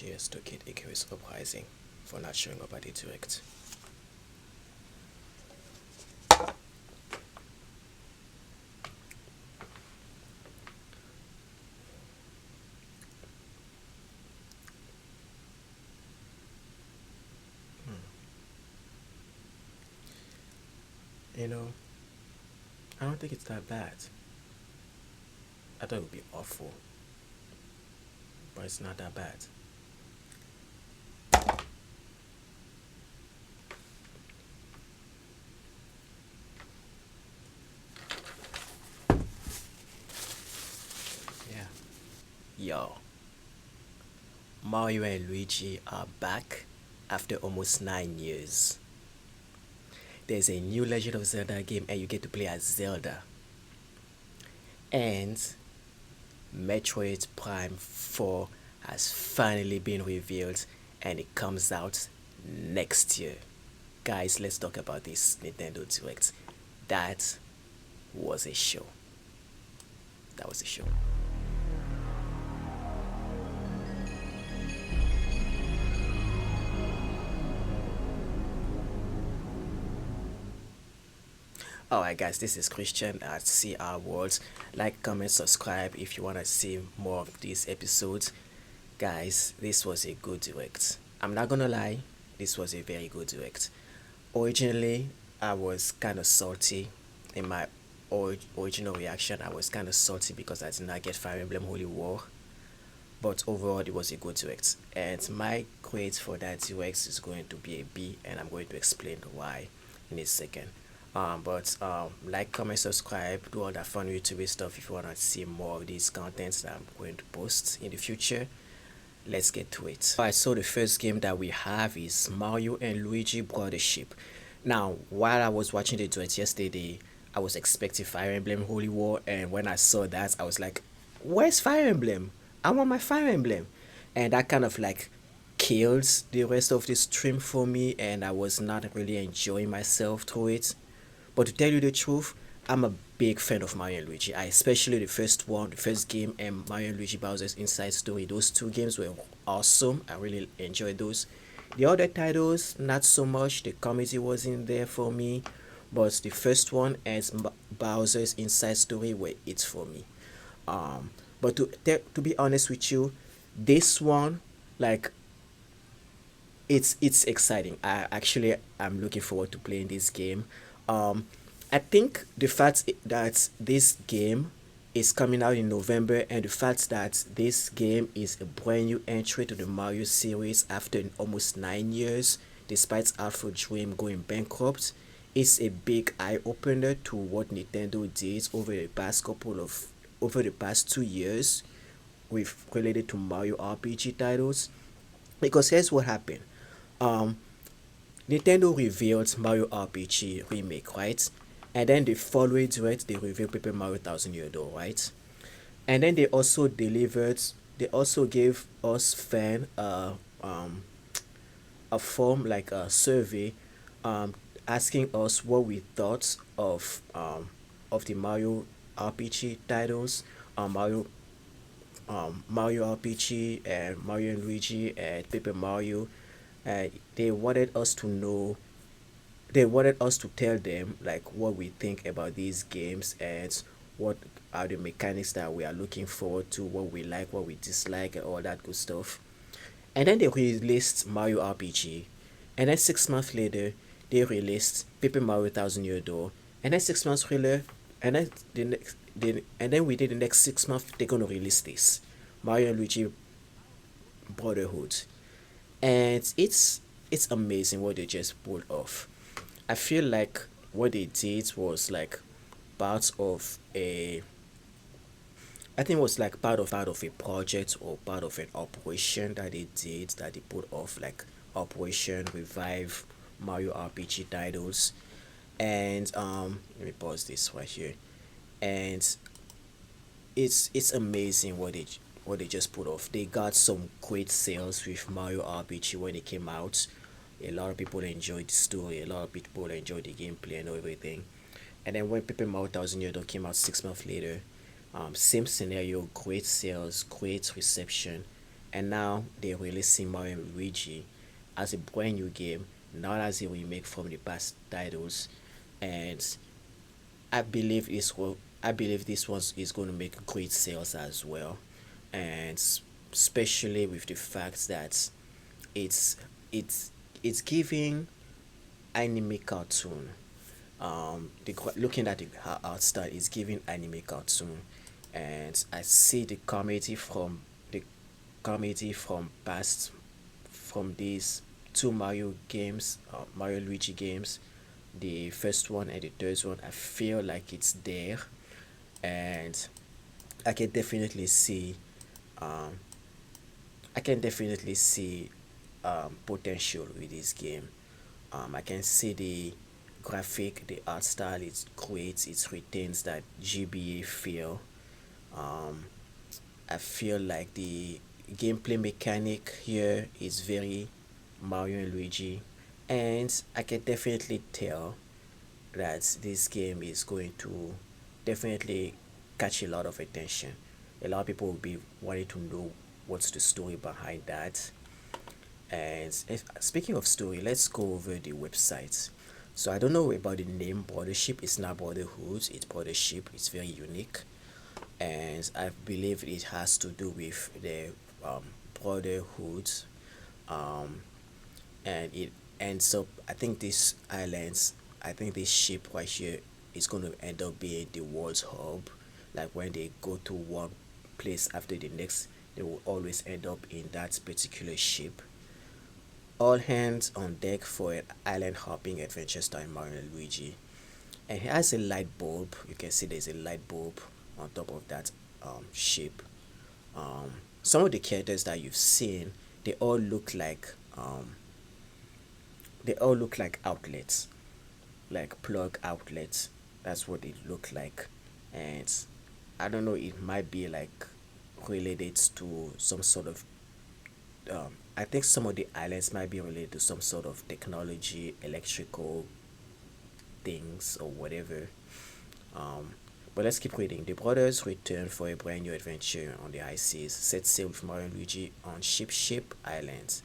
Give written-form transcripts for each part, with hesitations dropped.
cheers to Kid Icarus Uprising for not showing up at the direct. You know, I don't think it's that bad. I thought it would be awful, but it's not that bad. Yeah. Yo, Mario and Luigi are back after almost 9 years. There's a new Legend of Zelda game and you get to play as Zelda. And Metroid Prime 4 has finally been revealed and it comes out next year. Guys, let's talk about this Nintendo Direct. That was a show. That was a show. Alright guys, this is Christian at CR.Worlds. Like, comment, subscribe if you want to see more of these episodes. Guys, this was a good direct. I'm not gonna lie, this was a very good direct. Originally, I was kind of salty in my original reaction. I was kind of salty because I did not get Fire Emblem Holy War. But overall, it was a good direct. And my grade for that direct is going to be a B, and I'm going to explain why in a second. Like, comment, subscribe, do all that fun YouTube stuff if you want to see more of these contents that I'm going to post in the future. Let's get to it. Alright, so the first game that we have is Mario and Luigi Brothership. Now, while I was watching the direct yesterday, I was expecting Fire Emblem Holy War, and when I saw that, I was like, where's Fire Emblem? I want my Fire Emblem. And that kind of like killed the rest of the stream for me, and I was not really enjoying myself through it. But to tell you the truth, I'm a big fan of Mario and Luigi. I especially the first one, the first game, and Mario and Luigi Bowser's Inside Story. Those two games were awesome. I really enjoyed those. The other titles, not so much. The comedy wasn't there for me. But the first one and Bowser's Inside Story were it for me. But to be honest with you, this one, like, it's exciting. I'm looking forward to playing this game. I think the fact that this game is coming out in November, and the fact that this game is a brand new entry to the Mario series after almost 9 years, despite Alpha Dream going bankrupt, is a big eye opener to what Nintendo did over the past 2 years with related to Mario RPG titles. Because here's what happened. Um, Nintendo revealed Mario RPG Remake, right? And then the following direct, they revealed Paper Mario Thousand Year Door, right? And then they also gave us fan a form, like a survey, asking us what we thought of the Mario RPG titles, Mario RPG and Mario and Luigi and Paper Mario. Uh, they wanted us to know. They wanted us to tell them like what we think about these games and what are the mechanics that we are looking forward to, what we like, what we dislike, and all that good stuff. And then they released Mario RPG, and then 6 months later they released Paper Mario Thousand Year Door, and then 6 months later, and then within the next 6 months they're gonna release this Mario and Luigi Brotherhood, and it's amazing what they just pulled off. I feel like what they did was like part of a I think it was like part of a project or part of an operation that they did, that they put off, like Operation Revive Mario RPG titles. And let me pause this right here. And it's amazing what they just put off. They got some great sales with Mario RPG when it came out. A lot of people enjoyed the story, a lot of people enjoyed the gameplay and everything. And then when Paper Mario Thousand Year Door came out 6 months later, same scenario, great sales, great reception, and now they're releasing Mario and Luigi as a brand new game, not as a remake from the past titles. And I believe this one is going to make great sales as well, and especially with the fact that it's it's it's giving anime cartoon. Looking at the art style is giving anime cartoon, and I see the committee from past from these two Mario games, Mario Luigi games, the first one and the third one. I feel like it's there, and I can definitely see, um, I can definitely see potential with this game. I can see the graphic, the art style. It's great. It retains that GBA feel. Um, I feel like the gameplay mechanic here is very Mario and Luigi, and I can definitely tell that this game is going to definitely catch a lot of attention. A lot of people will be wanting to know what's the story behind that. And speaking of story, let's go over the website. So I don't know about the name Brothership. It's not Brotherhood. It's Brothership. It's very unique, and I believe it has to do with the brotherhood, um, and so I think this islands, I think this ship right here is going to end up being the world's hub. Like when they go to one place after the next, they will always end up in that particular ship. All hands on deck for an island hopping adventure starring Mario and Luigi. And it has a light bulb. You can see there's a light bulb on top of that ship. Some of the characters that you've seen, they all look like outlets, like plug outlets. That's what they look like, and I don't know. It might be like related to some sort of. I think some of the islands might be related to some sort of technology, electrical things or whatever. Um, but let's keep reading. The brothers return for a brand new adventure on the high seas. Set sail with Mario and Luigi on Ship Islands.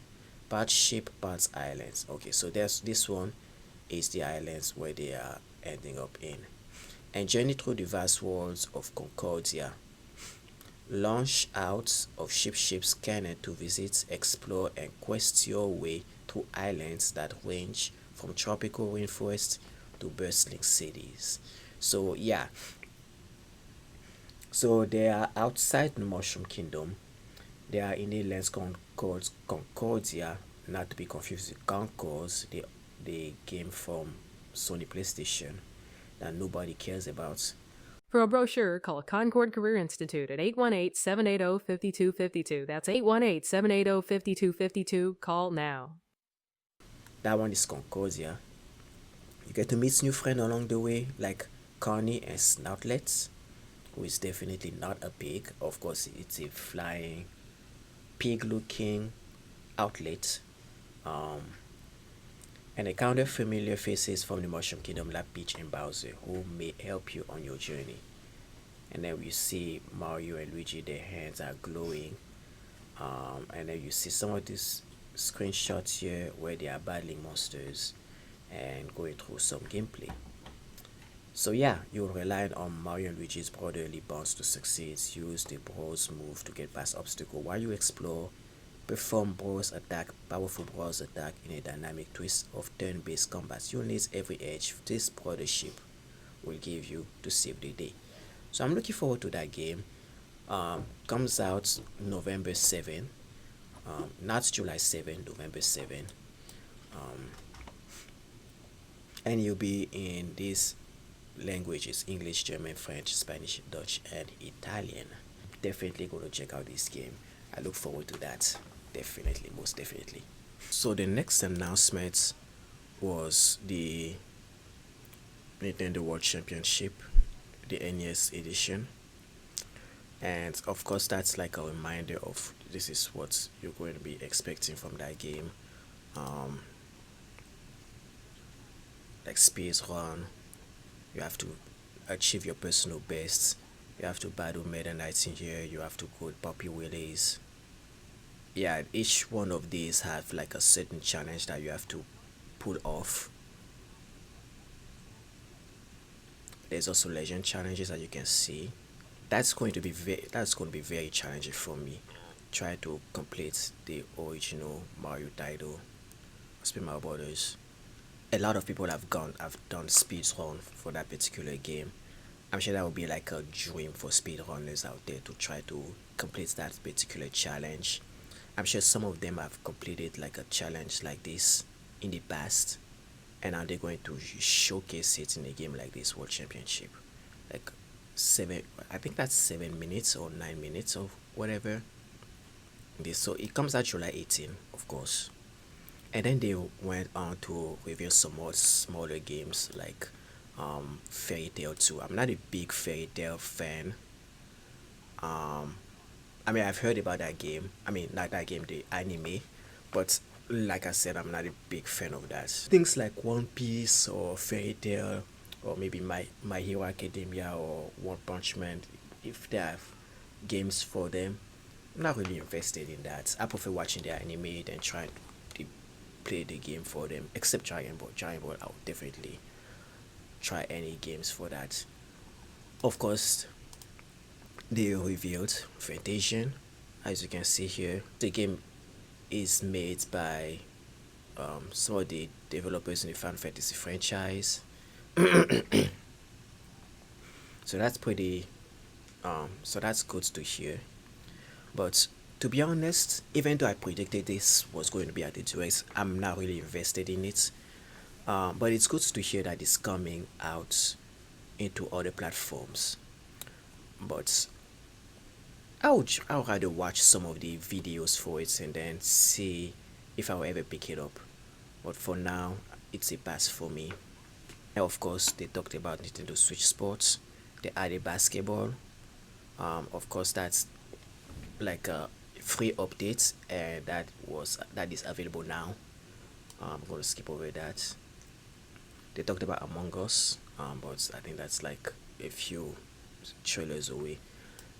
Part Ship, Parts Islands. Okay, so there's this one is the islands where they are ending up in. And journey through the vast worlds of Concordia. Launch out of Ship's cannon to visit, explore, and quest your way through islands that range from tropical rainforests to bustling cities. So yeah, so they are outside the Mushroom Kingdom. They are in the lands called Concordia, not to be confused with Concourse, the game from Sony PlayStation that nobody cares about. For a brochure, call Concord Career Institute at 818-780-5252. That's 818-780-5252. Call now. That one is Concordia. You get to meet new friends along the way, like Connie and Snoutlets, who is definitely not a pig. Of course, it's a flying pig-looking outlet. Um, and encounter familiar faces from the Mushroom Kingdom like Peach and Bowser, who may help you on your journey. And then we see Mario and Luigi, their hands are glowing. And then you see some of these screenshots here where they are battling monsters and going through some gameplay. So yeah, you'll rely on Mario and Luigi's brotherly bonds to succeed. Use the Bros move to get past obstacle while you explore. Perform Bros attack, powerful Bros attack in a dynamic twist of turn-based combat. You'll need every edge this brothership will give you to save the day. So I'm looking forward to that game. Comes out November 7, not July 7, November 7. Um, and you'll be in these languages: English, German, French, Spanish, Dutch, and Italian. Definitely going to check out this game. I look forward to that. Definitely, most definitely. So the next announcement was the Nintendo World Championship, the NES edition. And of course, that's like a reminder of this is what you're going to be expecting from that game. Um, like speed run, you have to achieve your personal best. You have to battle Meta Knights in here. You have to go Poppy Willies. yeah, each one of these have like a certain challenge that you have to pull off. There's also legend challenges, as you can see. That's going to be very challenging for me. Try to complete the original Mario title, Super Mario Brothers. A lot of people have done speed run for that particular game. I'm sure that would be like a dream for speedrunners out there to try to complete that particular challenge. I'm sure some of them have completed like a challenge like this in the past, and now they're going to showcase it in a game like this World Championship. Like seven, I think that's 7 minutes or 9 minutes or whatever. This so it comes out July 18, of course. And then they went on to review some more smaller games like Fairy Tail 2. I'm not a big Fairy Tail fan. Um, I mean, I've heard about that game. I mean, not that game, the anime. But like I said, I'm not a big fan of that. Things like One Piece or Fairy Tail or maybe My Hero Academia or One Punch Man, if they have games for them, I'm not really invested in that. I prefer watching the anime than trying to play the game for them. Except Dragon Ball. Dragon Ball, I'll definitely try any games for that. Of course, they revealed Fantasia, as you can see here. The game is made by some of the developers in the Final Fantasy franchise. So that's pretty so that's good to hear. But to be honest, even though I predicted this was going to be at the direct, I'm not really invested in it. But it's good to hear that it's coming out into other platforms. But I would rather watch some of the videos for it and then see if I'll ever pick it up. But for now, it's a pass for me. And of course, they talked about Nintendo Switch Sports. They added basketball. Of course, that's like a free update, and that is available now. I'm gonna skip over that. They talked about Among Us, but I think that's like a few trailers away.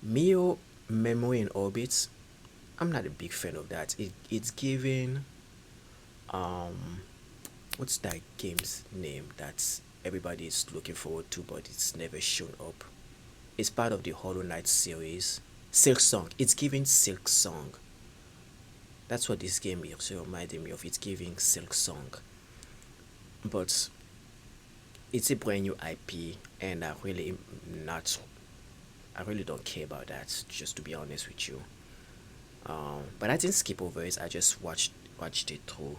Mio Memory in Orbit. I'm not a big fan of that. It's giving um what's that game's name that everybody is looking forward to, but it's never shown up. It's part of the Hollow Knight series. Silk Song. It's giving Silk Song. That's what this game is reminding me of. It's giving Silk Song. But it's a brand new IP, and I really don't care about that, just to be honest with you. But I didn't skip over it. I just watched it through.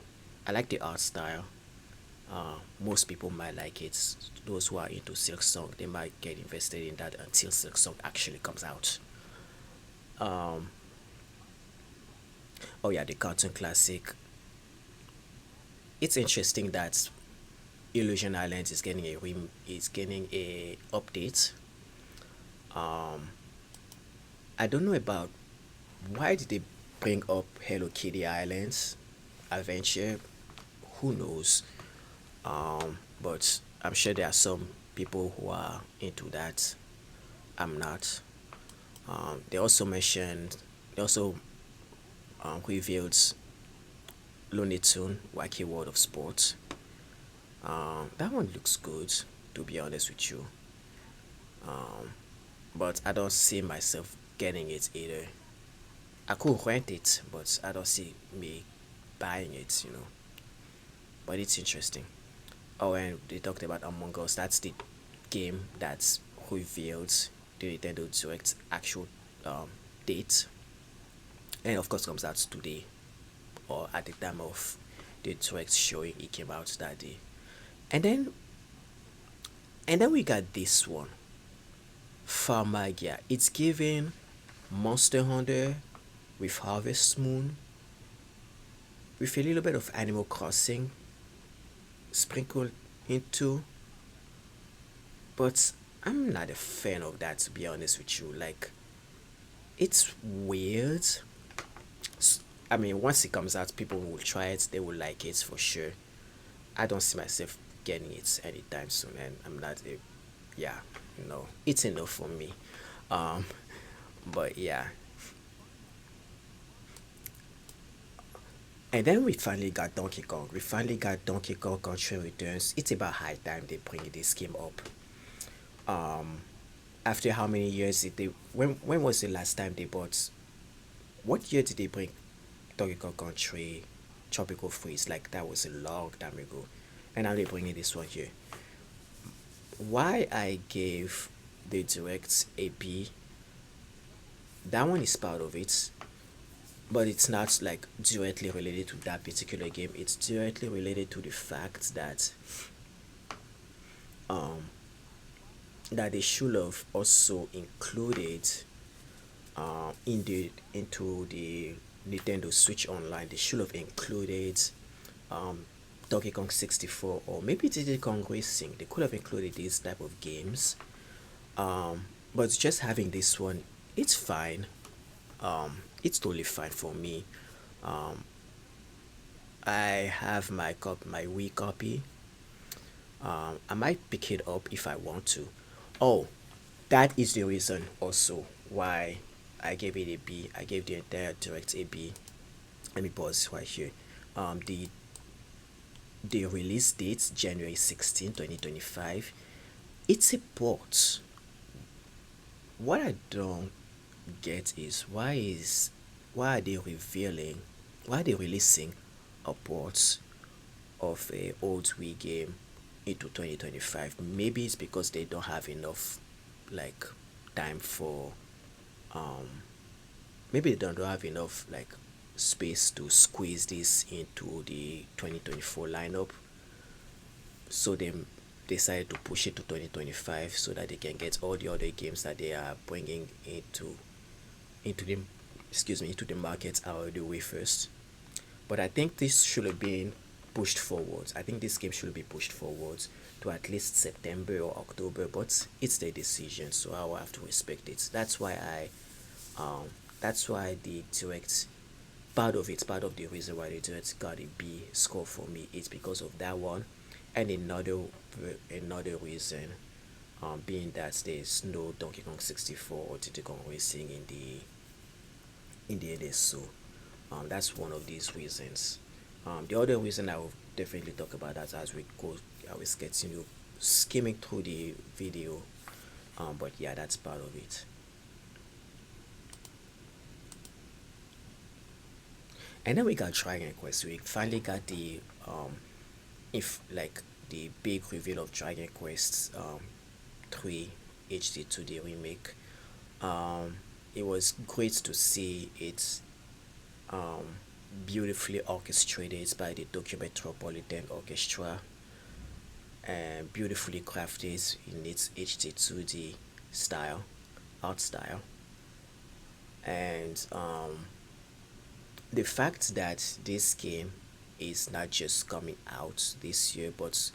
I like the art style. Most people might like it. Those who are into Silk Song, they might get invested in that until Silk Song actually comes out. Um, oh yeah, the cartoon classic. It's interesting that Illusion Island is getting a update. Um, I don't know about why did they bring up Hello Kitty Islands adventure. Who knows? But I'm sure there are some people who are into that. I'm not. They also revealed Looney Tune Wacky World of Sport. That one looks good, to be honest with you. Um, but I don't see myself getting it either. I could rent it, but I don't see me buying it. But it's interesting. Oh, and they talked about Among Us. That's the game that's revealed the Nintendo Direct actual date, and of course comes out today, or at the time of the Direct showing, it came out that day. And then we got this one, Farmagia. It's giving Monster Hunter with Harvest Moon with a little bit of Animal Crossing sprinkled into, but I'm not a fan of that, to be honest with you. Like, it's weird. I mean, once it comes out, people will try it, they will like it for sure. I don't see myself getting it anytime soon, and I'm not a, yeah, no, it's enough for me. Um, but yeah, And then we finally got Donkey Kong. We finally got Donkey Kong Country Returns. It's about high time they bring this game up. After how many years did they? When was the last time they bought? What year did they bring Donkey Kong Country Tropical Freeze? Like that was a long time ago, and now they're bringing this one here. Why I gave the direct a B? That one is part of it, but it's not like directly related to that particular game. It's directly related to the fact um that they should have also included into the Nintendo Switch Online. They should have included um Donkey Kong 64 or maybe Diddy Kong Racing. They could have included these type of games. But just having this one, it's fine. It's totally fine for me. Um, I have my Wii copy. I might pick it up if I want to. Oh, that is the reason also why I gave it a B. I gave the entire direct a B. Let me pause right here. Um, the the release date January 16, 2025. It's a port. What I don't get is why are they revealing why are they releasing a port of a old Wii game into 2025. Maybe it's because they don't have enough like time for um maybe they don't have enough like space to squeeze this into the 2024 lineup, so they decided to push it to 2025 so that they can get all the other games that they are bringing into the into the market out of the way first. But I think this should have been pushed forwards. I think this game should be pushed forwards to at least September or October, but it's their decision, so I will have to respect it. That's why the direct part of the reason why the direct got a B score for me is because of that one, and another reason being that there's no Donkey Kong 64 or Diddy Kong Racing in the NSO. That's one of these reasons. The other reason I will definitely talk about that as we go, I will continue skimming through the video. But yeah, that's part of it. And then we got Dragon Quest. We finally got the if like the big reveal of Dragon Quest 3 HD 2D remake. Um, it was great to see it um, beautifully orchestrated by the Tokyo Metropolitan Orchestra and beautifully crafted in its HD 2D style, art style. And the fact that this game is not just coming out this year, but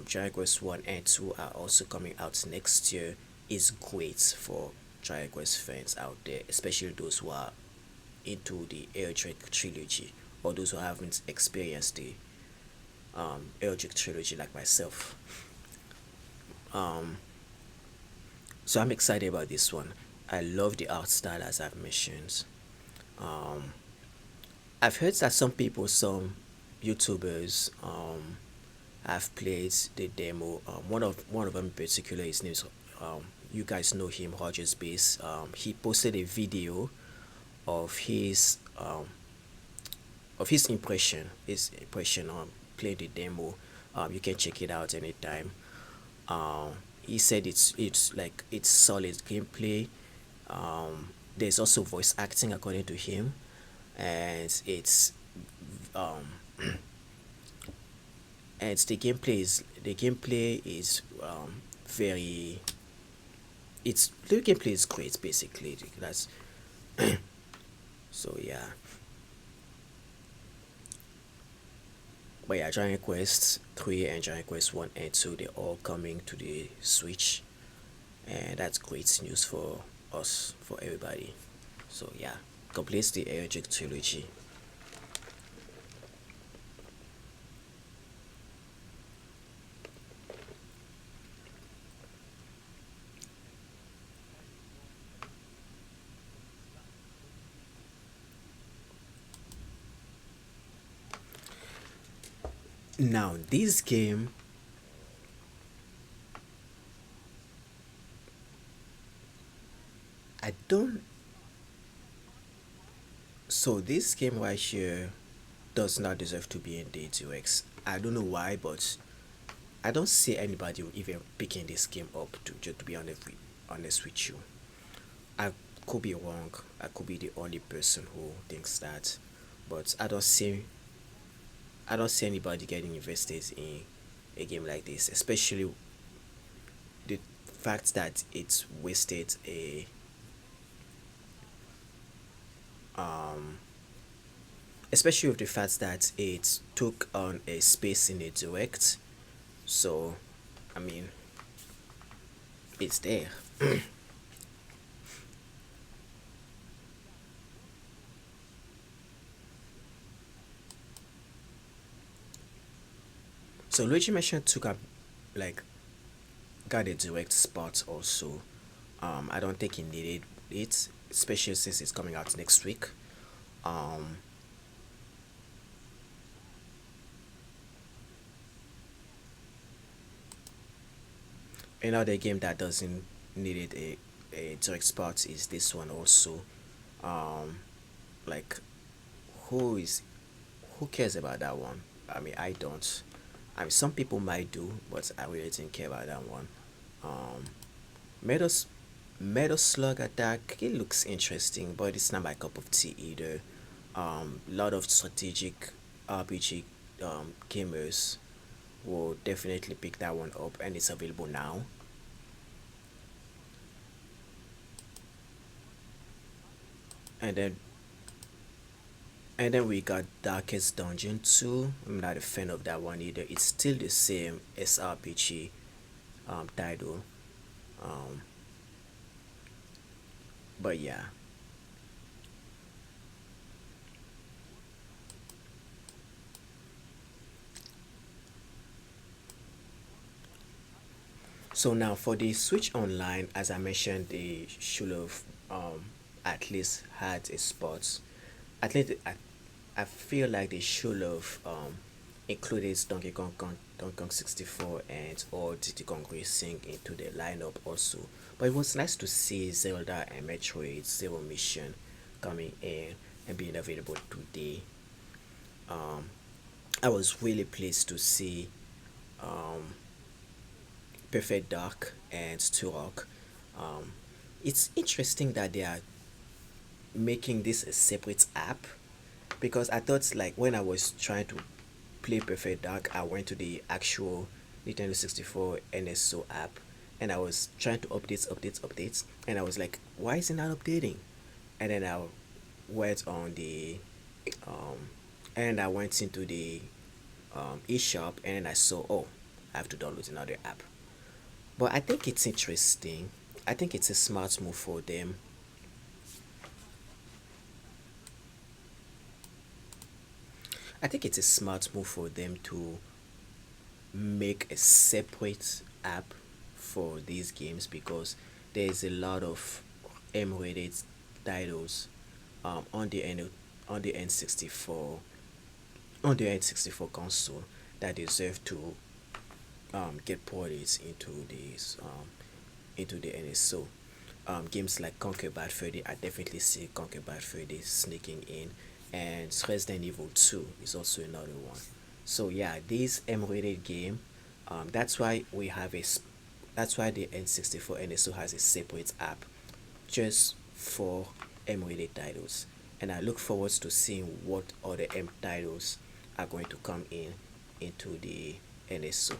Dragon Quest 1 and 2 are also coming out next year is great for Dragon Quest fans out there, especially those who are into the Eldritch trilogy or those who haven't experienced the Eldritch trilogy like myself. Um, so I'm excited about this one. I love the art style as I've mentioned. Um, I've heard that some YouTubers, have played the demo. One of them in particular, his name is you guys know him, Rogers Base. He posted a video of his impression on playing the demo. You can check it out anytime. He said it's solid gameplay. There's also voice acting according to him, and um and the gameplay is very the gameplay is great basically. That's so yeah. But yeah, Dragon Quest 3 and Dragon Quest 1 and 2, they're all coming to the Switch, and that's great news for us, for everybody. So yeah, completes the Eldritch trilogy. Now this game, I don't. So this game right here does not deserve to be in the DX. I don't know why, but I don't see anybody even picking this game up. To just to be honest with you, I could be wrong. I could be the only person who thinks that, but I don't see anybody getting invested in a game like this, especially the fact that it's wasted a um especially with the fact that it took on a space in a direct. So I mean, it's there. So Luigi Mansion took up, like, got a direct spot also. I don't think he needed it, especially since it's coming out next week. Um, Another game that doesn't needed a direct spot is this one also. Um, like, who is who cares about that one? I mean, I don't. I mean, some people might do, but I really didn't care about that one. Um, Metal Metal Slug Attack. It looks interesting, but it's not my cup of tea either. Lot of strategic RPG gamers will definitely pick that one up, and it's available now. And then we got Darkest Dungeon 2. I'm not a fan of that one either. It's still the same SRPG title. Um, but yeah. So now for the Switch Online, as I mentioned, they should have at least had a spot. At least I feel like they should have included Donkey Kong 64 and or Diddy Kong Racing into the lineup also. But it was nice to see Zelda and Metroid Zero Mission coming in and being available today. Um, I was really pleased to see um, Perfect Dark and Turok. Um, it's interesting that they are making this a separate app, because I thought, like, when I was trying to play Perfect Dark, I went to the actual Nintendo 64 NSO app and I was trying to updates, and I was like, why is it not updating? And then I went on the um and I went into the eShop, and I saw, oh, I have to download another app. But I think it's interesting. I think it's a smart move for them. I think it's a smart move for them to make a separate app for these games, because there's a lot of M-rated titles on the on the N64 on the N64 console that deserve to get ported into the NSO. Games like Conquer Bad Freddy, I definitely see Conquer Bad Freddy sneaking in, and Resident Evil 2 is also another one. So yeah, this M-rated game, that's why that's why the N64 NSO has a separate app just for M-rated titles, and I look forward to seeing what other M titles are going to come in into the NSO.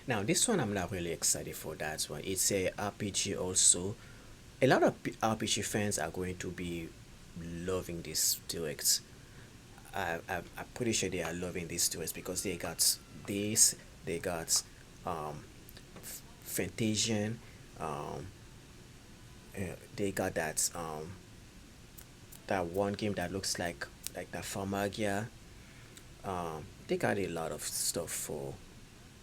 Now this one I'm not really excited for that one. It's a RPG also. A lot of RPG fans are going to be loving this direct. I'm pretty sure they are loving this direct because they got this, they got um, Fantasian, um, they got that one game that looks like that Farmagia. They got a lot of stuff for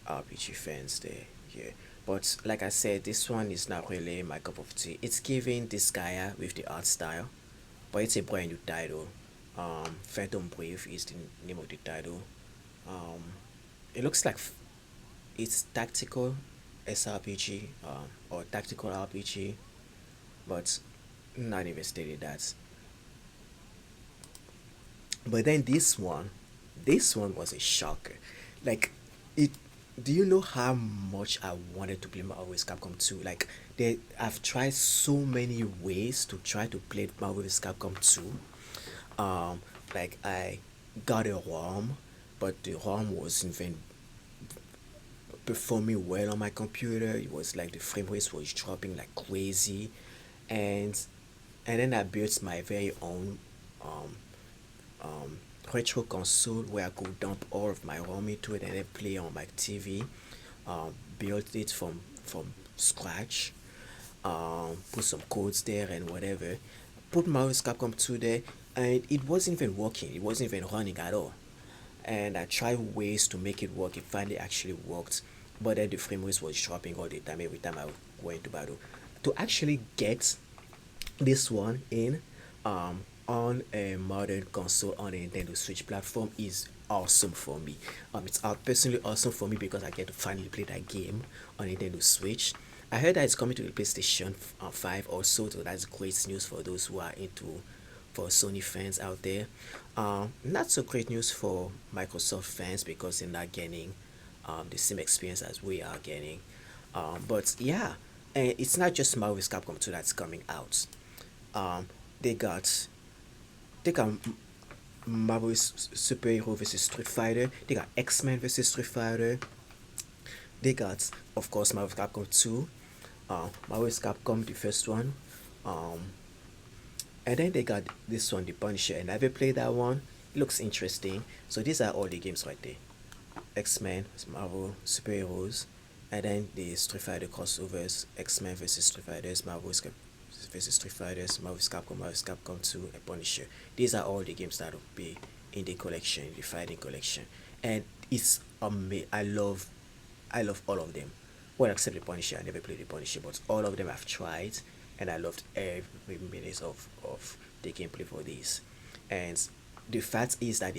RPG fans there. Yeah, But like I said, this one is not really my cup of tea. It's giving this Gaia with the art style, but it's a brand new title. Phantom Brave is the name of the title. Um, it looks like it's tactical SRPG, or tactical RPG, but not even stated that. But then this one was a shocker. Like, it. Do you know how much I wanted to play Marvel's Capcom 2? Like, I've tried so many ways to try to play Marvel's Capcom 2. Um, like I got a ROM, but the ROM wasn't even performing well on my computer. It was like the frame rate was dropping like crazy, and then I built my very own um um retro console where I could dump all of my ROM into it and then play on my TV. Built it from scratch. Put some codes there and whatever. Put Mario's Capcom 2 there, and it wasn't even working. It wasn't even running at all. And I tried ways to make it work. It finally actually worked, but then the frame rate was dropping all the time every time I went to battle. To actually get this one in on a modern console on a Nintendo Switch platform is awesome for me. It's personally awesome for me because I get to finally play that game on Nintendo Switch. I heard that it's coming to the PlayStation 5 also, so that's great news for those who are into, for Sony fans out there. Not so great news for Microsoft fans because they're not getting the same experience as we are getting. But yeah, and it's not just Marvel's Capcom 2 that's coming out. Um, they got they got Marvel's Superhero versus Street Fighter. They got X-Men versus Street Fighter. They got, of course, Marvel's Capcom 2. Marvel's Capcom, the first one. Um, and then they got this one, The Punisher. And I never played that one. It looks interesting. So these are all the games right there. X-Men, Marvel, superheroes, and then the Street Fighter crossovers, X-Men versus Street Fighters, versus Street Fighters, Marvel's Capcom 2, and Punisher. These are all the games that will be in the collection, the fighting collection. And it's amazing. I love all of them. Well, except the Punisher. I never played the Punisher, but all of them I've tried, and I loved every minute of the gameplay for these. And the fact is that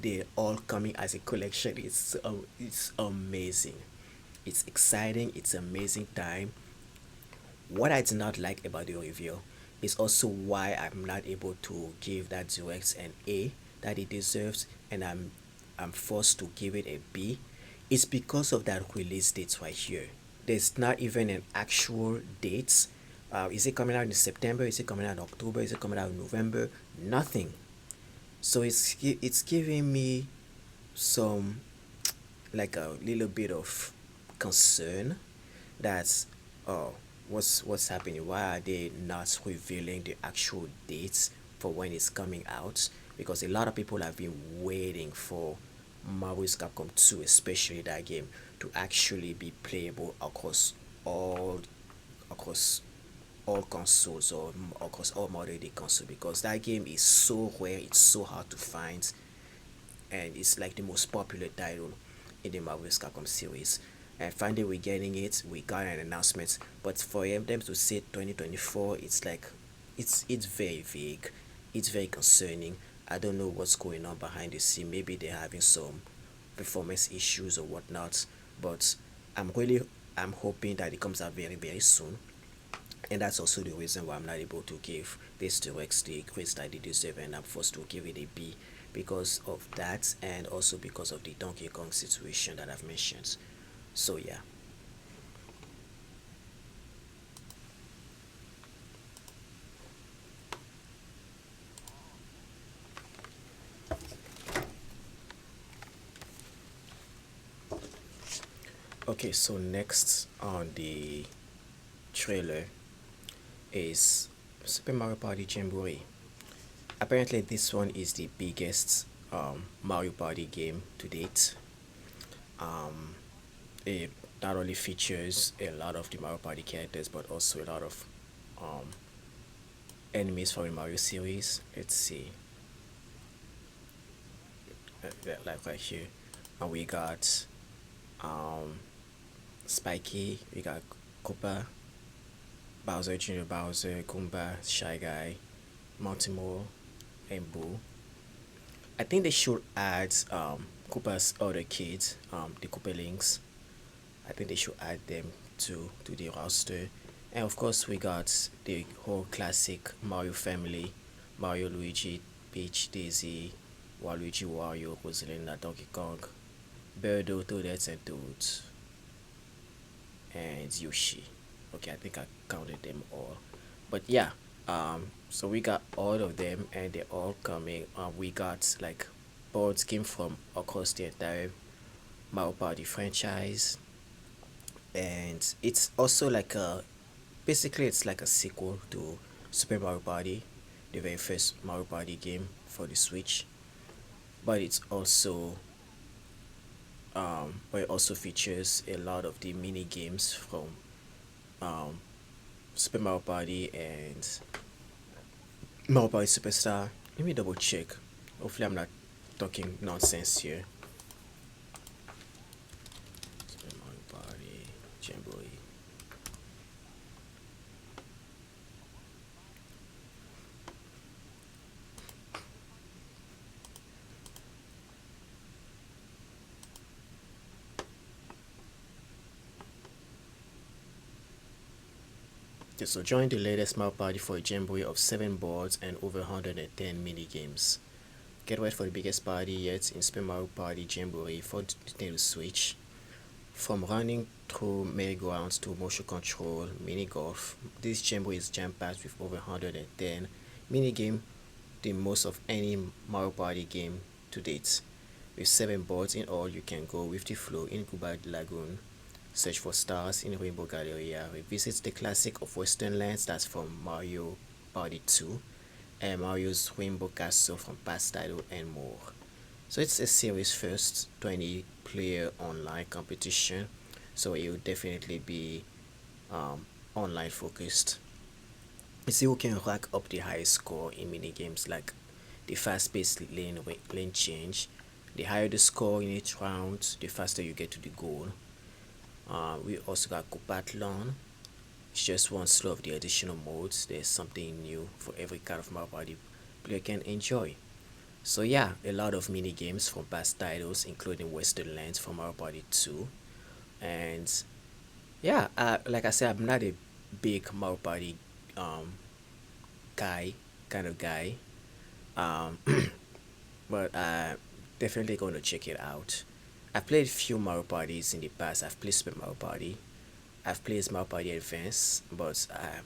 they're all coming as a collection. It's amazing. It's exciting. It's amazing time. What I did not like about the review is also why I'm not able to give that direct an A that it deserves, and I'm forced to give it a B. It's because of that release date right here. There's not even an actual date. Is it coming out in September? Is it coming out in October? Is it coming out in November? Nothing. So it's giving me some, like, a little bit of concern. That's, oh, what's happening? Why are they not revealing the actual dates for when it's coming out? Because a lot of people have been waiting for Marvel's Capcom 2, especially that game, to actually be playable all across all consoles, or across all modern day console, because that game is so rare, it's so hard to find, and it's like the most popular title in the Marvel's Capcom series. And finally we're getting it. We got an announcement, but for them to say 2024, it's like it's very vague. It's very concerning. I don't know what's going on behind the scene. Maybe they're having some performance issues or whatnot, but i'm really I'm hoping that it comes out very, very soon. And that's also the reason why I'm not able to give this to Rex the grades that they deserve, and I'm forced to give it a B because of that, and also because of the Donkey Kong situation that I've mentioned. So yeah. Okay, so next on the trailer is Super Mario Party Jamboree. Apparently, this one is the biggest Mario Party game to date. Um, it not only features a lot of the Mario Party characters, but also a lot of um, enemies from the Mario series. Let's see, like right here, and we got um, Spiky, we got Koopa, Bowser Jr., Bowser, Goomba, Shy Guy, Montimore, and Boo. I think they should add Koopa's other kids, the Koopalings. I think they should add them to the roster. And of course, we got the whole classic Mario family: Mario, Luigi, Peach, Daisy, Waluigi, Wario, Rosalina, Donkey Kong, Birdo, Toadette, and Toads, and Yoshi. Okay, I think I counted them all. But yeah, so we got all of them, and they're all coming. We got like boards came from across the entire Mario Party franchise, and it's also like a basically it's like a sequel to Super Mario Party, the very first Mario Party game for the Switch. But it also features a lot of the mini games from um Super Mario Party and Mario Party Superstar. Let me double check. Hopefully I'm not talking nonsense here. Super Mario Party Jamboree. Okay, so join the latest Mario Party for a jamboree of 7 boards and over 110 mini games. Get ready for the biggest party yet in Super Mario Party Jamboree for Nintendo Switch. From running through merry-go-rounds to motion control, mini golf, this jamboree is jam-packed with over 110 mini game, the most of any Mario Party game to date. With 7 boards in all, you can go with the flow in Cuba Lagoon, search for stars in Rainbow Galleria, revisit the classic of Western Lands that's from Mario Party 2, and Mario's Rainbow Castle from past title, and more. So it's a series first 20 player online competition, so it will definitely be online focused. You see who can rack up the highest score in mini games like the fast-paced lane change. The higher the score in each round, the faster you get to the goal. We also got Coopathlon. It's just one slow of the additional modes. There's something new for every kind of Mario Party player can enjoy. So yeah, a lot of mini games from past titles, including Western Lands from Mario Party 2. And yeah, like I said, I'm not a big Mario Party um, guy, kind of guy. Um, but definitely going to check it out. I've played a few Mario Parties in the past. I've played Super Mario Party. I've played Mario Party Advance, but I'm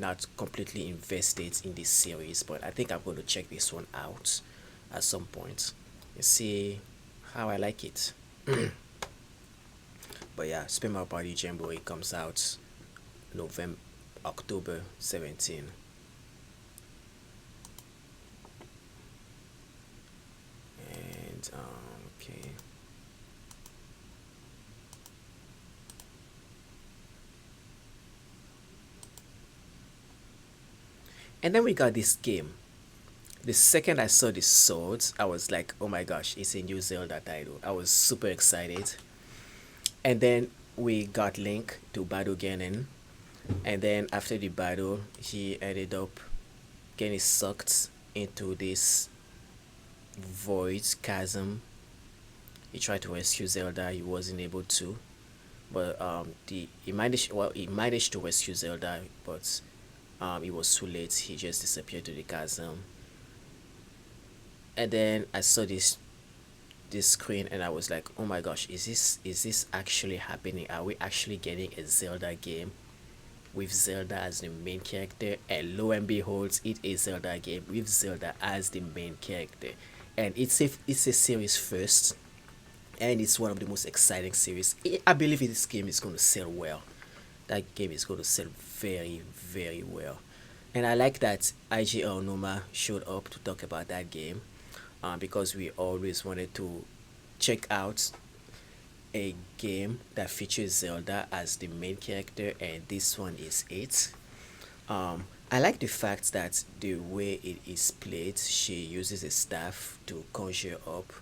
not completely invested in this series. But I think I'm going to check this one out at some point and see how I like it. But yeah, Super Mario Party Jamboree comes out November, October 17. And okay. And then we got this game. The second I saw the swords, I was like, oh my gosh, it's a new Zelda title. I was super excited. And then we got Link to battle Ganon. And then after the battle, he ended up getting sucked into this void chasm. He tried to rescue Zelda, he wasn't able to. But he managed to rescue Zelda, but it was too late. He just disappeared to the chasm. And then I saw this screen and I was like, oh my gosh, is this actually happening? Are we actually getting a Zelda game with Zelda as the main character? And lo and behold, it is Zelda game with Zelda as the main character. And it's a series first, and it's one of the most exciting series. I believe this game is going to sell well. That game is going to sell very, very well. And I like that IGL Numa showed up to talk about that game, because we always wanted to check out a game that features Zelda as the main character, and this one is it. I like the fact that the way it is played, she uses a staff to conjure up,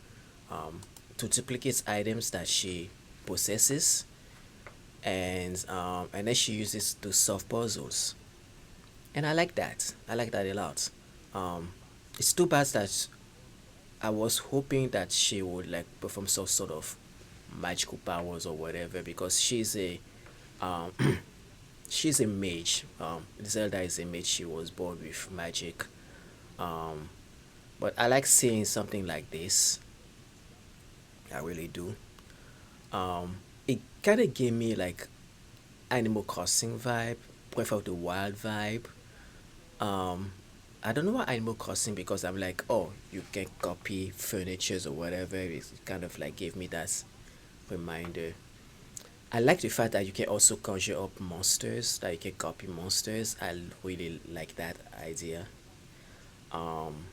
to duplicate items that she possesses. and then she uses to solve puzzles, and I like that. I like that a lot. Um, it's too bad that I was hoping that she would like perform some sort of magical powers or whatever, because um she's a mage. Zelda is a mage. She was born with magic. Um, but I like seeing something like this. I really do. It kind of gave me like Animal Crossing vibe, Breath of the Wild vibe. Um, I don't know what Animal Crossing, because I'm like, oh, you can copy furnitures or whatever. It kind of like gave me that reminder. I like the fact that you can also conjure up monsters, that you can copy monsters. I really like that idea. Um,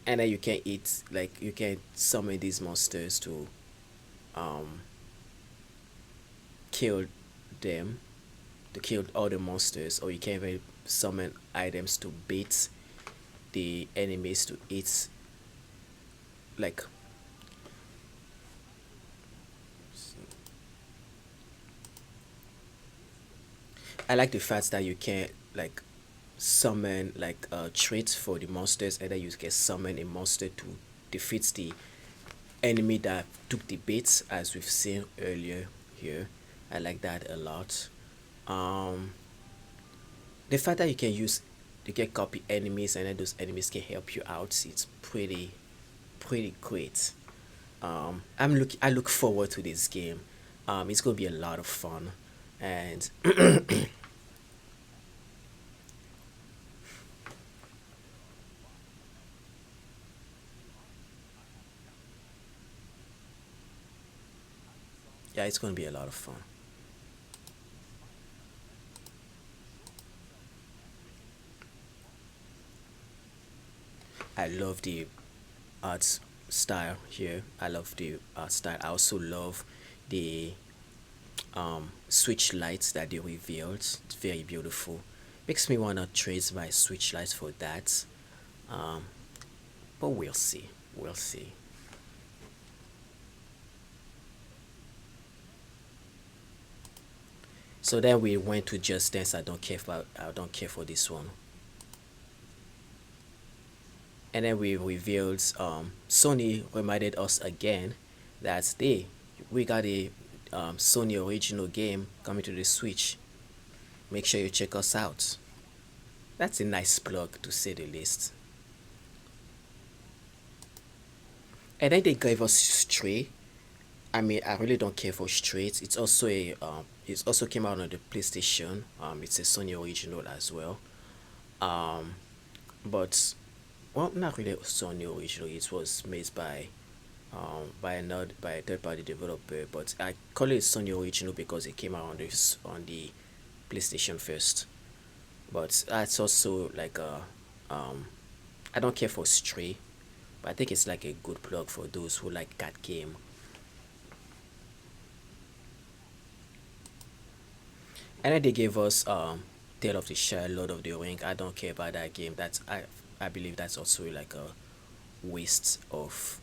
and then you can eat, like you can summon these monsters to um kill them, to kill all the monsters, or you can even summon items to bait the enemies to eat. Like, I like the fact that you can like summon like traits for the monsters, and then you can summon a monster to defeat the enemy that took the bait, as we've seen earlier here. I like that a lot. Um, the fact that you can copy enemies, and then those enemies can help you out. It's pretty great. I look forward to this game. It's gonna be a lot of fun, and yeah, it's gonna be a lot of fun. I love the art style here. I love the art style. I also love the switch lights that they revealed. It's very beautiful. Makes me wanna trade my switch lights for that. Um, but we'll see. We'll see. So then we went to Just Dance. I don't care for this one. And then we revealed Sony reminded us again that they we got a Sony original game coming to the Switch. Make sure you check us out. That's a nice plug, to say the least. And then they gave us Stray. I mean, I really don't care for Stray. It also came out on the PlayStation. It's a Sony original as well. Um, but well, not really Sony original. It was made by a third party developer, but I call it Sony original because it came out on the PlayStation first. But that's also like a I don't care for Stray, but I think it's like a good plug for those who like that game. And then they gave us Tale of the Shire, Lord of the Ring. I don't care about that game. I believe that's also like a waste of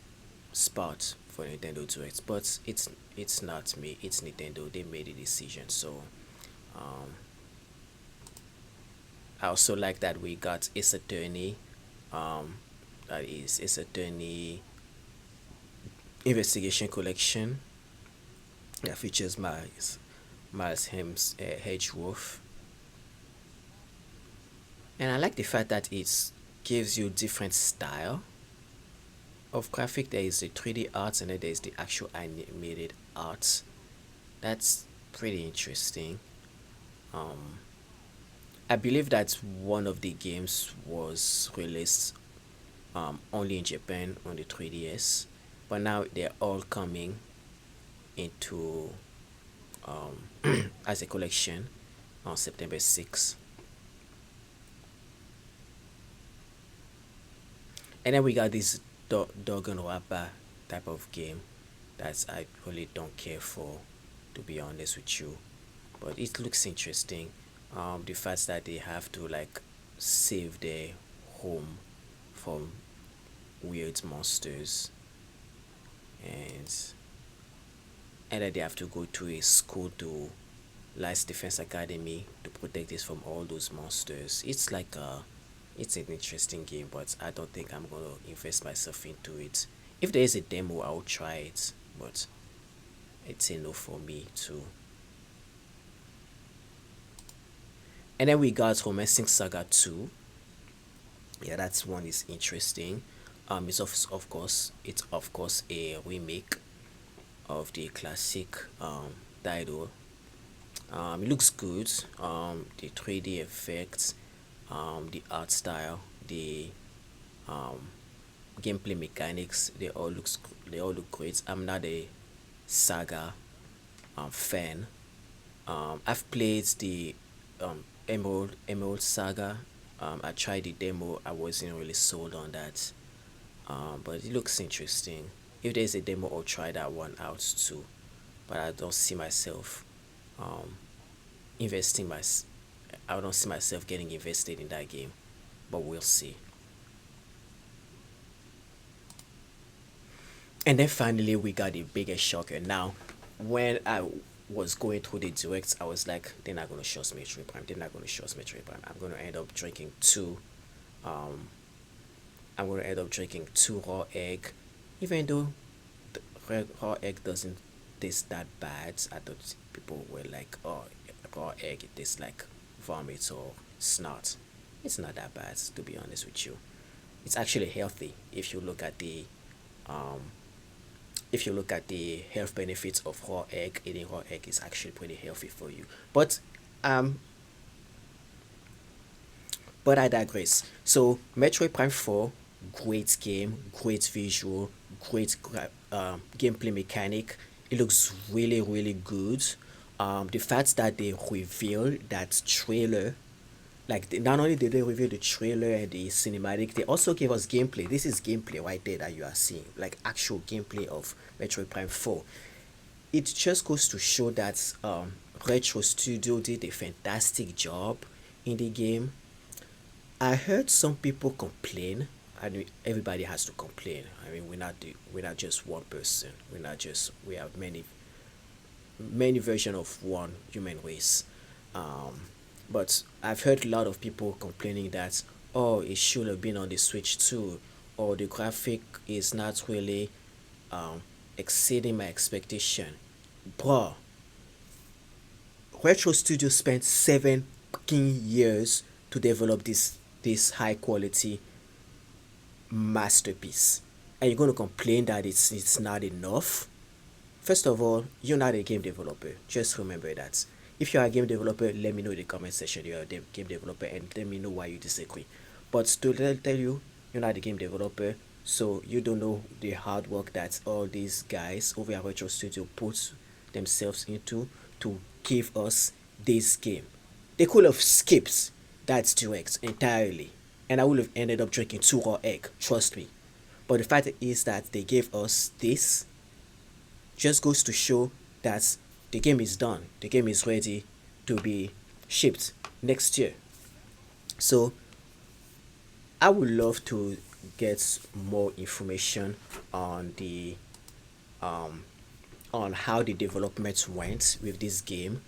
spot for Nintendo Direct. But it's not me. It's Nintendo. They made a decision. So um, I also like that we got Ace Attorney. Um, that is Ace Attorney Investigation Collection that features Miles Hedgeworth. And I like the fact that it gives you different style of graphic. There is the 3D art, and then there's the actual animated art. That's pretty interesting. Um, I believe that one of the games was released only in Japan on the 3DS, but now they're all coming into as a collection on September 6th. And then we got this dog and rapper type of game that I really don't care for, to be honest with you. But it looks interesting. The fact that they have to like save their home from weird monsters, and and then they have to go to a school to Lights Defense Academy to protect this from all those monsters. It's an interesting game, but I don't think I'm gonna invest myself into it. If there is a demo, I'll try it, but it's a no for me too. And then we got Romancing Saga 2. Yeah, that's one is interesting. It's of course a remake of the classic title. It looks good. The 3D effects, the art style, the um gameplay mechanics, they all look great. I'm not a saga fan. I've played the Emerald Saga. I tried the demo. I wasn't really sold on that. But it looks interesting. If there's a demo, I'll try that one out too. But I don't see myself um investing my. I don't see myself getting invested in that game. But we'll see. And then finally, we got the biggest shocker. Now, when I was going through the directs, I was like, they're not gonna show us Metroid Prime. They're not gonna show us Metroid Prime. Um, I'm gonna end up drinking two raw egg, even though the raw egg doesn't taste that bad. I thought people were like, oh, raw egg it tastes like vomit or snot. It's not that bad, to be honest with you. It's actually healthy if you look at the um health benefits of raw egg. Eating raw egg is actually pretty healthy for you. Um but I digress. So Metroid Prime 4, great game, great visual, great gameplay mechanic. It looks really really good. The fact that they revealed that trailer, like not only did they reveal the trailer and the cinematic, they also gave us gameplay. This is gameplay right there that you are seeing, like actual gameplay of Metroid Prime 4. It just goes to show that Retro Studio did a fantastic job in the game. I heard some people complain. I mean, everybody has to complain. I mean, we're not just one person. We have many version of one human race. Um, but I've heard a lot of people complaining that, oh, it should have been on the Switch too, or the graphic is not really um exceeding my expectation. Bruh, Retro Studio spent 7 fucking years to develop this high quality masterpiece, and you're gonna complain that it's not enough. First of all, you're not a game developer. Just remember that. If you are a game developer, let me know in the comment section you're a game developer and let me know why you disagree. But to tell you, you're not a game developer, so you don't know the hard work that all these guys over at Retro Studio put themselves into to give us this game. They could have skipped that direct entirely, and I would have ended up drinking two raw egg. Trust me. But the fact is that they gave us this just goes to show that the game is done. The game is ready to be shipped next year. So I would love to get more information on the um on how the development went with this game.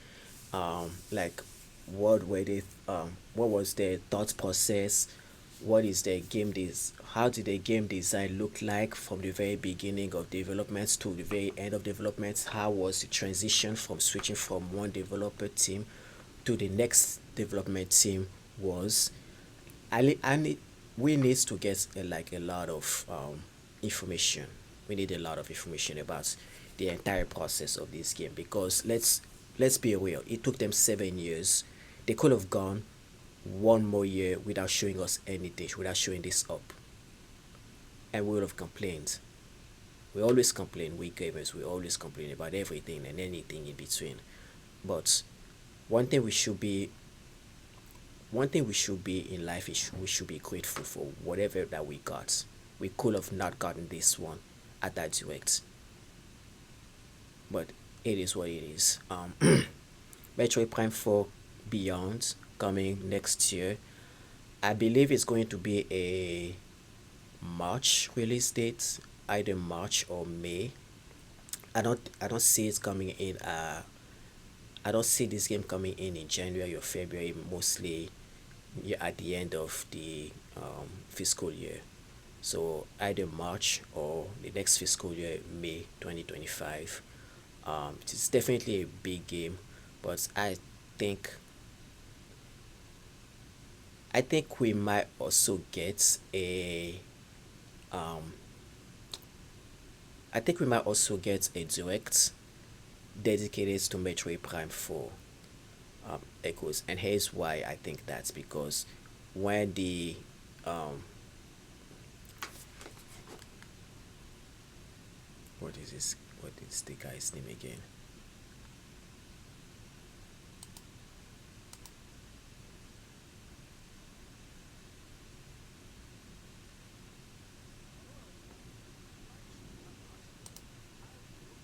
Like what was their thought process, what is their how did the game design look like from the very beginning of development to the very end of development, how was the transition from switching from one developer team to the next development team was. I need We need to get a lot of information. We need a lot of information about the entire process of this game, because let's be real, it took them 7 years. They could have gone one more year without showing us anything, without showing this up, and we would have complained. We always complain, we gamers, we always complain about everything and anything in between. But one thing we should be one thing we should be in life is we should be grateful for whatever that we got. We could have not gotten this one at that direct, but it is what it is. Metroid Prime 4 Beyond coming next year. I believe it's going to be a March release date, either March or May. I don't see it coming in. I don't see this game coming in January or February. Mostly, yeah, at the end of the fiscal year. So either March or the next fiscal year, May 2025. It's definitely a big game, but think I think we might also get a um I think we might also get a direct dedicated to Metroid Prime 4 Echoes, and here's why I think that's because when the um what is this what is the guy's name again?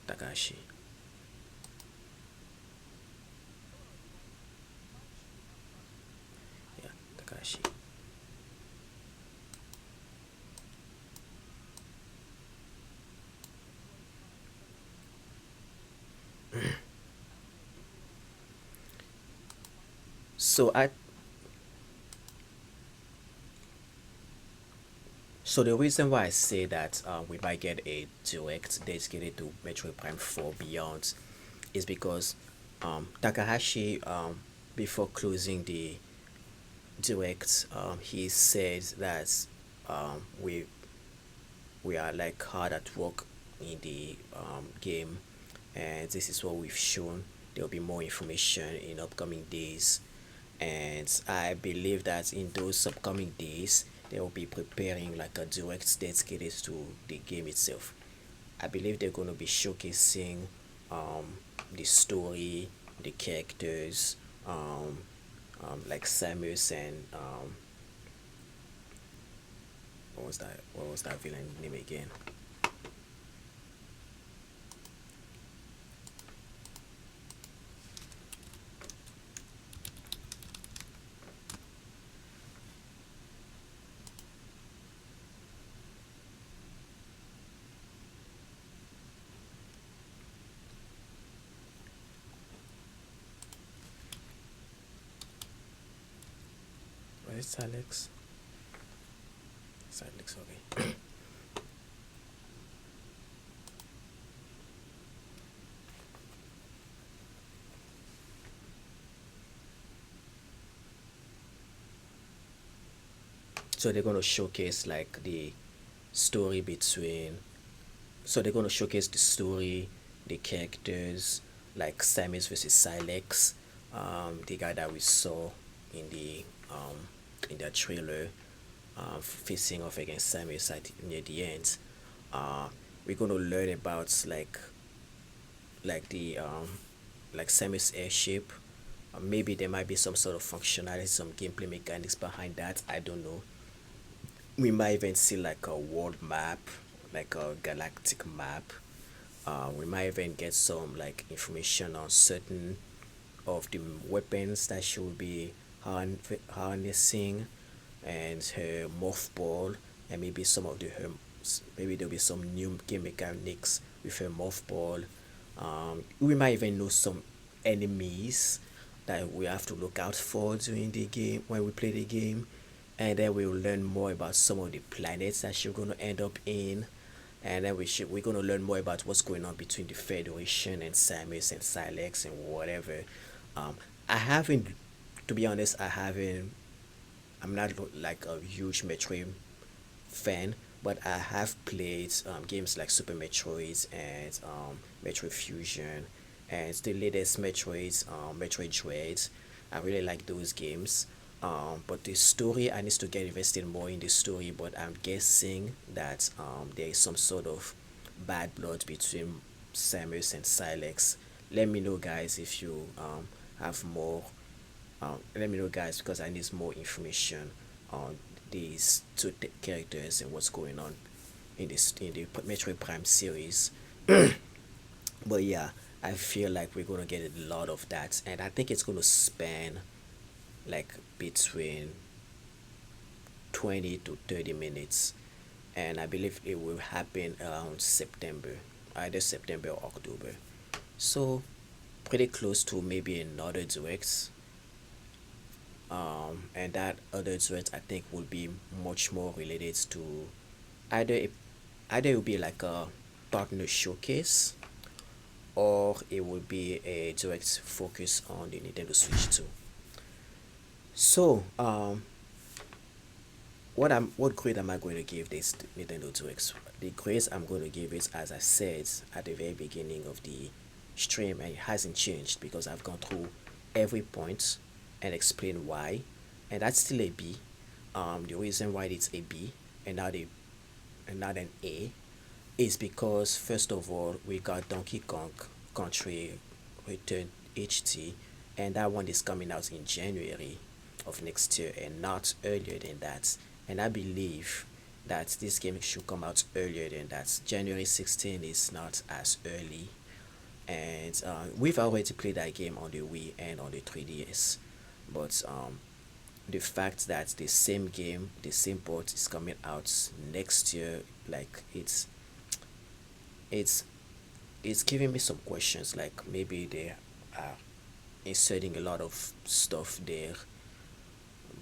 Takashi. Yeah, Takashi. So I so the reason why I say that we might get a direct dedicated to Metroid Prime 4 Beyond is because Takahashi, before closing the direct, he said that we are like hard at work in the game, and this is what we've shown. There will be more information in upcoming days, and I believe that in those upcoming days they will be preparing like a direct dedicated to the game itself. I believe they're going to be showcasing the story, the characters, like Samus and what was that villain name again? What is Alex? It's Alex, okay. So they're gonna showcase like the story between. So they're gonna showcase the story, the characters, like Samus versus Silex, the guy that we saw in the trailer, facing off against Samus at near the end. Uh, we're gonna learn about the like Samus airship. Maybe there might be some sort of functionality, some gameplay mechanics behind that. I don't know. We might even see like a world map, like a galactic map. We might even get some like information on certain of the weapons that she will be harnessing, and her morph ball, and maybe some of the her maybe there'll be some new game mechanics with her morph ball. We might even know some enemies that we have to look out for during the game when we play the game, and then we'll learn more about some of the planets that she's gonna end up in, and then we're gonna learn more about what's going on between the Federation and Samus and Silex and whatever. I haven't, to be honest, I'm not like a huge Metroid fan, but I have played games like Super Metroid and Metroid Fusion and the latest Metroids, Metroid Dread. I really like those games. But the story, I need to get invested more in the story, but I'm guessing that there is some sort of bad blood between Samus and Silex. Let me know, guys, if you have more. Let me know, guys, because I need more information on these two characters and what's going on in the Metroid Prime series. But yeah, I feel like we're gonna get a lot of that, and I think it's gonna span like between 20 to 30 minutes, and I believe it will happen around September. either September or October. So pretty close to maybe another direct. And that other direct I think will be much more related to either either it will be like a partner showcase, or it will be a direct focus on the Nintendo Switch 2. So what grade am I going to give this Nintendo Direct? The grades I'm going to give it, as I said at the very beginning of the stream, and it hasn't changed because I've gone through every point and explained why, and that's still a B. The reason why it's a B and not an A is because first of all we got Donkey Kong Country Return HD, and that one is coming out in January of next year and not earlier than that. And I believe that this game should come out earlier than that. January 16 is not as early, and we've already played that game on the Wii and on the 3DS, but the fact that the same game, the same port is coming out next year, like it's it's giving me some questions, like maybe they are inserting a lot of stuff there,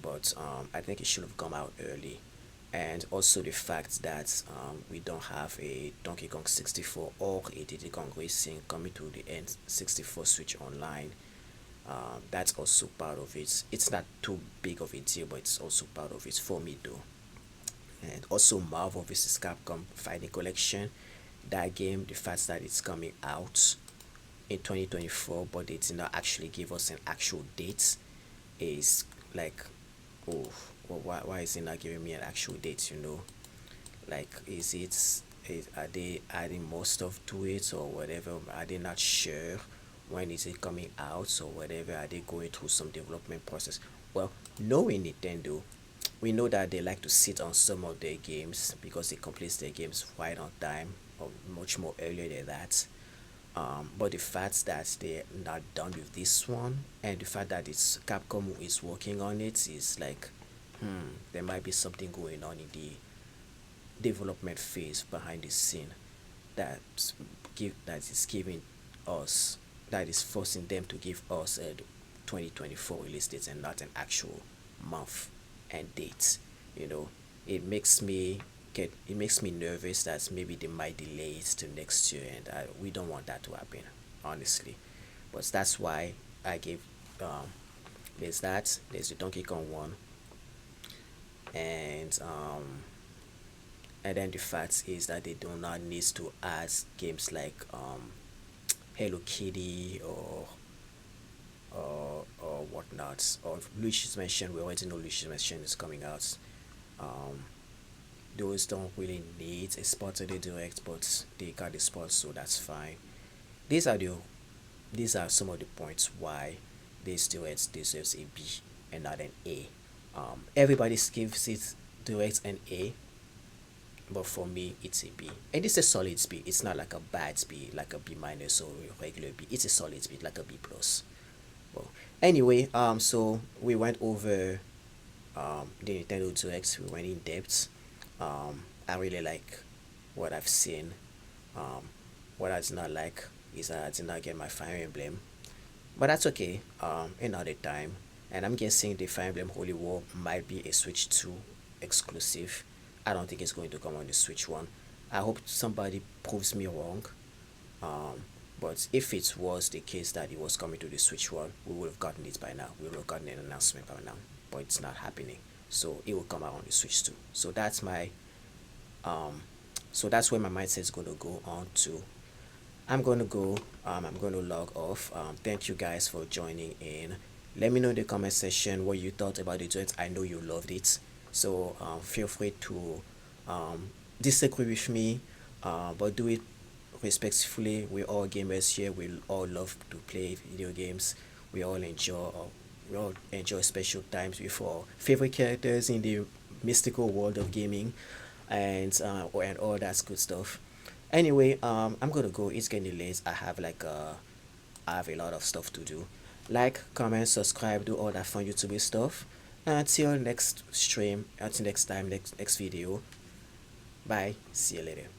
but I think it should have come out early. And also the fact that we don't have a Donkey Kong 64 or a Diddy Kong Racing coming to the N64 Switch Online. That's also part of it. It's not too big of a deal, but it's also part of it for me though. And also Marvel vs. Capcom Fighting Collection. That game, the fact that it's coming out in 2024, but they did not actually give us an actual date, is like, oh, well, why is it not giving me an actual date? Like, are they adding more stuff to it or whatever? Are they not sure when is it coming out or whatever? Are they going through some development process? Well, knowing Nintendo, we know that they like to sit on some of their games because they complete their games right on time or much more earlier than that. But the fact that they're not done with this one, and the fact that it's Capcom who is working on it, is like, there might be something going on in the development phase behind the scene that that is giving us, that is forcing them to give us a 2024 release date and not an actual month and date. You know, it makes me it makes me nervous that maybe they might delay it to next year, and we don't want that to happen, honestly. But that's why I gave there's the Donkey Kong one, and then the fact is that they do not need to add games like Hello Kitty or whatnot, or Luigi's Mansion. We already know Luigi's Mansion is coming out. Um, those don't really need a spot in the direct, but they got the spot, so that's fine. These are the these are some of the points why this direct deserves a B and not an A. Everybody gives it direct an A, but for me it's a B, and it's a solid B. It's not like a bad B, like a B minus or a regular B. It's a solid B, like a B plus. Well, anyway, so we went over the Nintendo Direct. We went in depth. I really like what I've seen. What I did not like is that I did not get my Fire Emblem, but that's okay. Another time, and I'm guessing the Fire Emblem Holy War might be a Switch 2 exclusive. I don't think it's going to come on the Switch one. I hope somebody proves me wrong. Um, but if it was the case that it was coming to the Switch one, we would have gotten it by now. We would have gotten an announcement by now. But it's not happening. So it will come out on the Switch too. So that's my that's where my mindset is gonna go on to. I'm gonna go. I'm gonna log off. Thank you guys for joining in. Let me know in the comment section what you thought about the joint. I know you loved it. So feel free to disagree with me, but do it respectfully. We're all gamers here. We all love to play video games. We all enjoy. We all enjoy special times with our favorite characters in the mystical world of gaming, and all that good stuff. Anyway, I'm gonna go. It's getting late. I have a lot of stuff to do. Like, comment, subscribe, do all that fun YouTube stuff. Until next stream, until next time, next video. Bye. See you later.